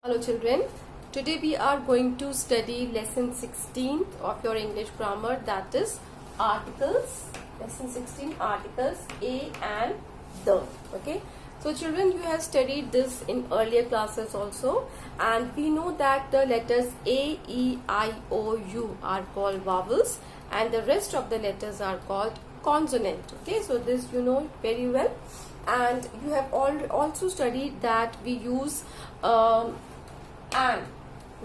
Hello children, today we are going to study lesson 16 of your English grammar, that is articles. Lesson 16, articles A and the. Okay, so children, you have studied this in earlier classes also, and we know that the letters A, E, I, O, U are called vowels and the rest of the letters are called consonant. Okay, so this you know very well, and you have also studied that we use and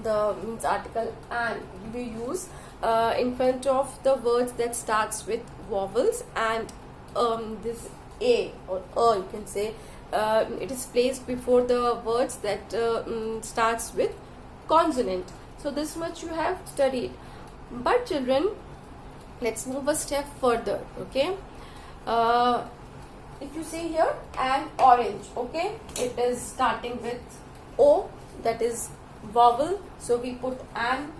the means article and we use in front of the words that starts with vowels, and this a or you can say it is placed before the words that starts with consonant. So this much you have studied, but children, let's move a step further. Okay, if you see here an orange, okay, it is starting with O, that is vowel, so we put an.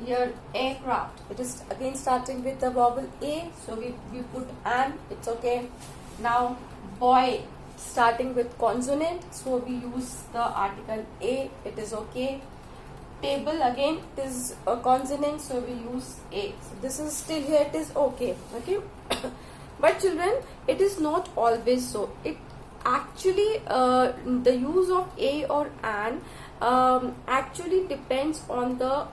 Here aircraft, it is again starting with the vowel A, so we put an, it's okay. Now boy, starting with consonant, so we use the article A, it is okay. Table, again it is a consonant, so we use A, so this is still here, it is okay. Okay. But children, it is not always so. It actually the use of A or an actually depends on the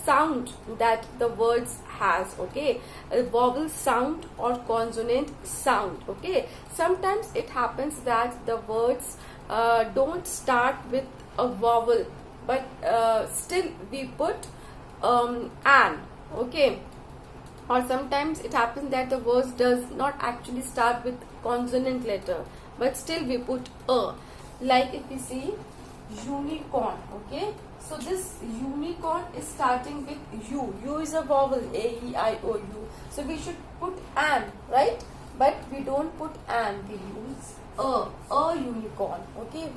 sound that the words has. Okay, a vowel sound or consonant sound. Okay, sometimes it happens that the words don't start with a vowel, but still we put an. Okay, or sometimes it happens that the words does not actually start with consonant letter, but still we put a. Like if we see unicorn, okay, so this unicorn is starting with U. U is a vowel, A, E, I, O, U. So we should put an, right? But we don't put an, we use a unicorn. Okay,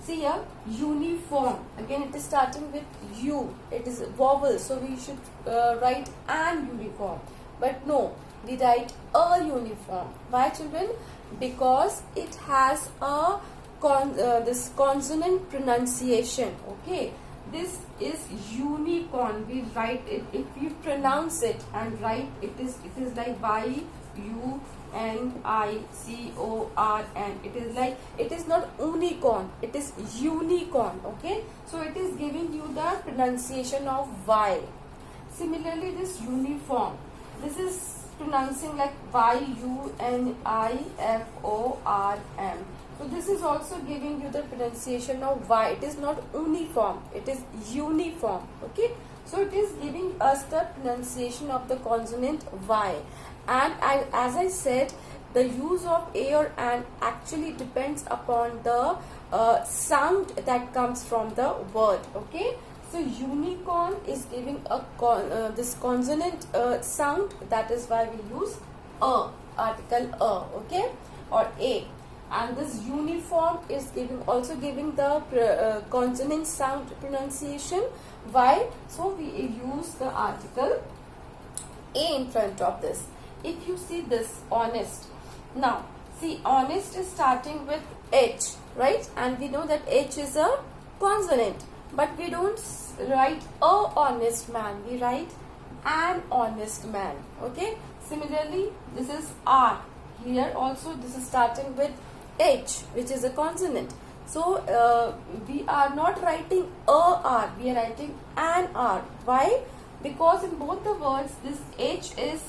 see here, uniform, again it is starting with U, it is a vowel, so we should write an uniform, but no, we write a uniform. Why children? Because it has a this consonant pronunciation. Okay, this is unicorn, we write it, if you pronounce it and write it is like UNICORN. It is like, it is not unicorn, it is unicorn. Okay, so it is giving you the pronunciation of Y. Similarly, this uniform, this is pronouncing like YUNIFORM. So this is also giving you the pronunciation of Y. It is not uniform, it is uniform. Okay, so it is giving us the pronunciation of the consonant Y. And as I said, the use of A or an actually depends upon the sound that comes from the word. Okay, so unicorn is giving a this consonant sound, that is why we use a, article a, okay, or A. And this uniform is also giving the consonant sound pronunciation. Why? So we use the article A in front of this. If you see this honest, now see, honest is starting with H, right? And we know that H is a consonant, but we don't write a honest man, we write an honest man. Okay, similarly this is R. Here also this is starting with H, which is a consonant. So we are not writing a R, we are writing an R. Why? Because in both the words this H is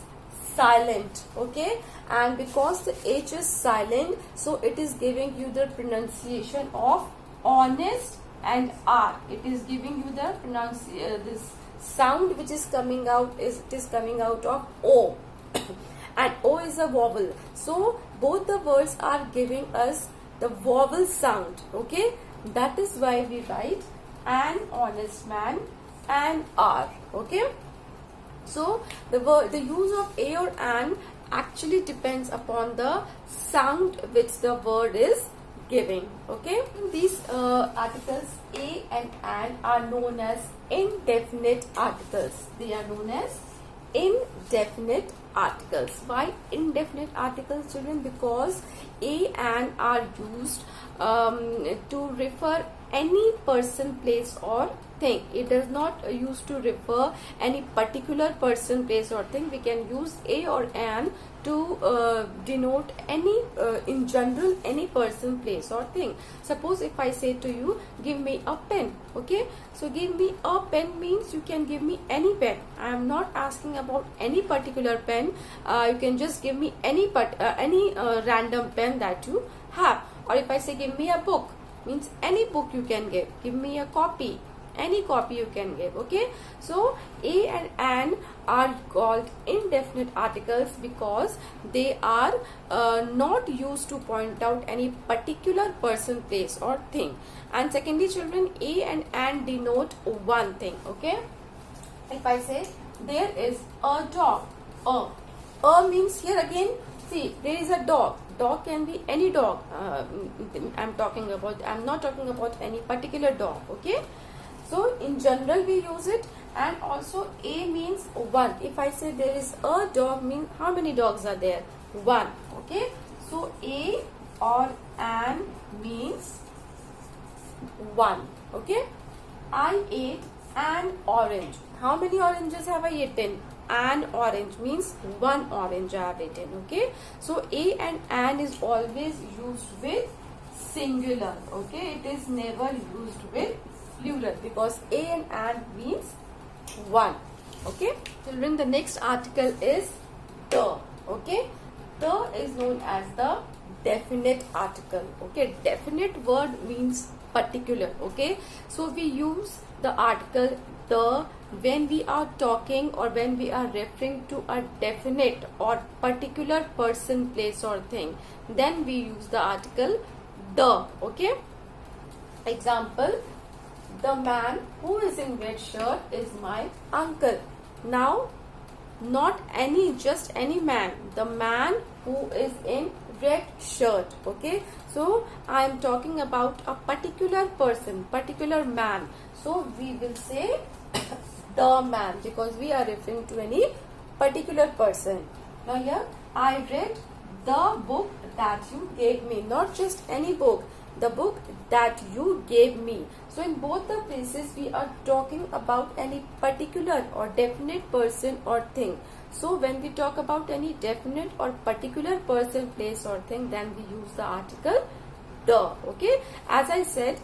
silent. Okay, and because the H is silent, so it is giving you the pronunciation of honest and R. It is giving you the this sound which is coming out, it is coming out of O. And O is a vowel, so both the words are giving us the vowel sound. Okay, that is why we write an honest man and R. Okay, so the use of A or an actually depends upon the sound which the word is giving. Okay, these articles A and an are known as indefinite articles. They are known as indefinite articles. Why indefinite articles, children? Because A and are used to refer any person, place or thing. It does not use to refer any particular person, place or thing. We can use a or an to denote any in general any person, place or thing. Suppose if I say to you, give me a pen. Okay, so give me a pen means you can give me any pen. I am not asking about any particular pen. You can just give me any random pen that you have. Or if I say give me a book, means any book you can give me a copy, any copy you can give. Okay, so a and an are called indefinite articles because they are not used to point out any particular person, place or thing. And secondly children, a and an denote one thing. Okay, if I say there is a dog, a means here again, see, there is a dog. Dog can be any dog. I'm not talking about any particular dog. Okay, so in general we use it. And also a means one. If I say there is a dog, means how many dogs are there? One. Okay, so a or an means one. Okay, I ate an orange. How many oranges have I eaten? An orange means one orange I have eaten. Okay, so a and an is always used with singular. Okay, it is never used with plural because a and an means one. Okay, children, the next article is the. Okay, the is known as the definite article. Okay, definite word means particular. Okay, so we use the article the when we are talking or when we are referring to a definite or particular person, place or thing, then we use the article the. Okay, example, the man who is in red shirt is my uncle. Now, not any, just any man, the man who is in red shirt. Okay, so I am talking about a particular person, particular man, so we will say the man because we are referring to any particular person. Now here, I read the book that you gave me, not just any book, the book that you gave me. So in both the places we are talking about any particular or definite person or thing. So when we talk about any definite or particular person, place or thing, then we use the article the. Okay, as I said,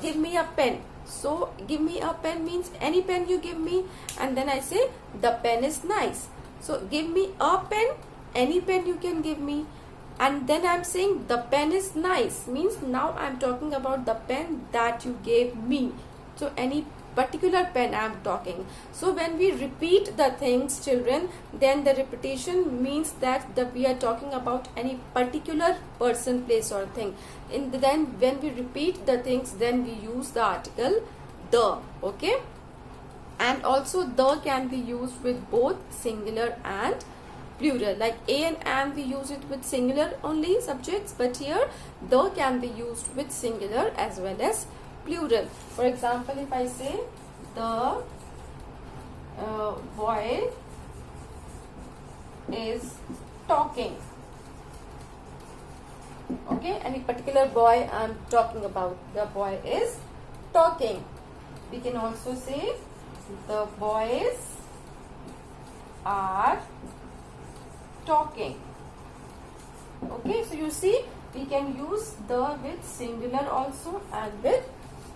give me a pen. So give me a pen means any pen you give me, and then I say the pen is nice. So give me a pen, any pen you can give me, and then I'm saying the pen is nice means now I'm talking about the pen that you gave me. So any particular pen I'm talking. So when we repeat the things, children, then the repetition means that we are talking about any particular person, place or thing. Then when we repeat the things, then we use the article the. Okay, and also the can be used with both singular and plural. Like a and an we use it with singular only subjects, but here the can be used with singular as well as plural. For example, if I say the boy is talking. Okay, any particular boy I'm talking about, the boy is talking. We can also say the boys are talking. Okay, so you see we can use the with singular also and with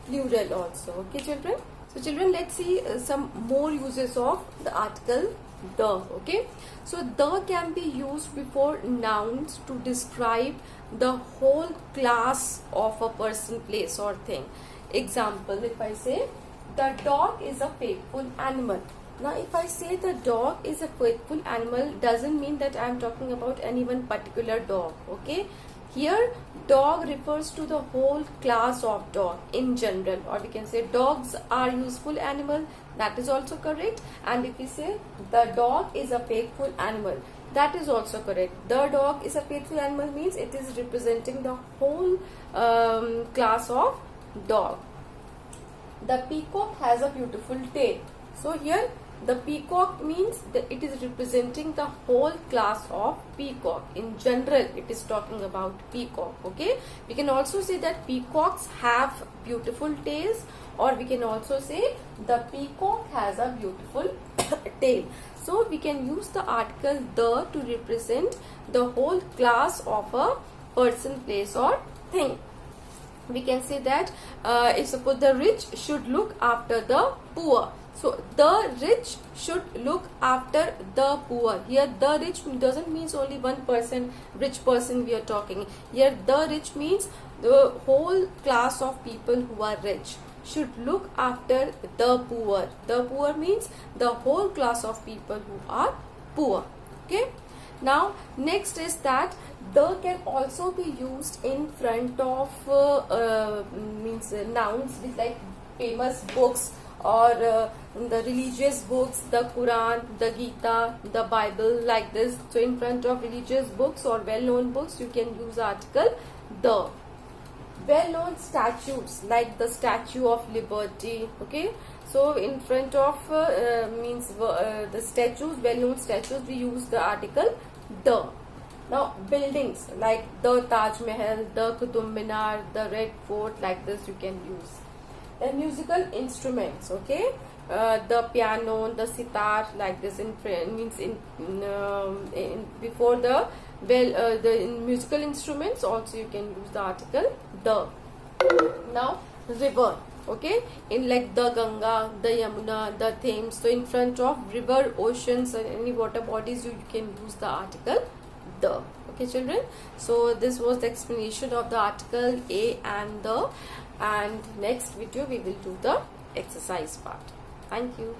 plural also. Okay children, so children, let's see some more uses of the article the. Okay, so the can be used before nouns to describe the whole class of a person, place or thing. Example, if I say the dog is a faithful animal. Now if I say the dog is a faithful animal, doesn't mean that I am talking about any one particular dog. Okay, here dog refers to the whole class of dog in general, or we can say dogs are useful animal, that is also correct. And if we say the dog is a faithful animal, that is also correct. The dog is a faithful animal means it is representing the whole class of dog. The peacock has a beautiful tail. So here The peacock means that it is representing the whole class of peacock. In general, it is talking about peacock. Okay, we can also say that peacocks have beautiful tails, or we can also say the peacock has a beautiful tail. So we can use the article the to represent the whole class of a person, place, or thing. We can say that if suppose the rich should look after the poor. So the rich should look after the poor. Here the rich doesn't means only one person, rich person we are talking. Here the rich means the whole class of people who are rich should look after the poor. The poor means the whole class of people who are poor. Okay. Now next is that the can also be used in front of nouns with like famous books, or the religious books, the Quran, the Gita, the Bible, like this. So in front of religious books or well-known books, you can use article the. Well-known statues like the Statue of Liberty. Okay, so in front of the statues, well-known statues, we use the article the. Now buildings like the Taj Mahal, the Qutub Minar, the Red Fort, like this you can use. And musical instruments, okay, the piano, the sitar, like this in before the in musical instruments also you can use the article the. Now river, okay, in like the Ganga, the Yamuna, the Thames. So in front of river, oceans, and any water bodies, you can use the article the. Okay children, so this was the explanation of the article a and the, and next video we will do the exercise part. Thank you.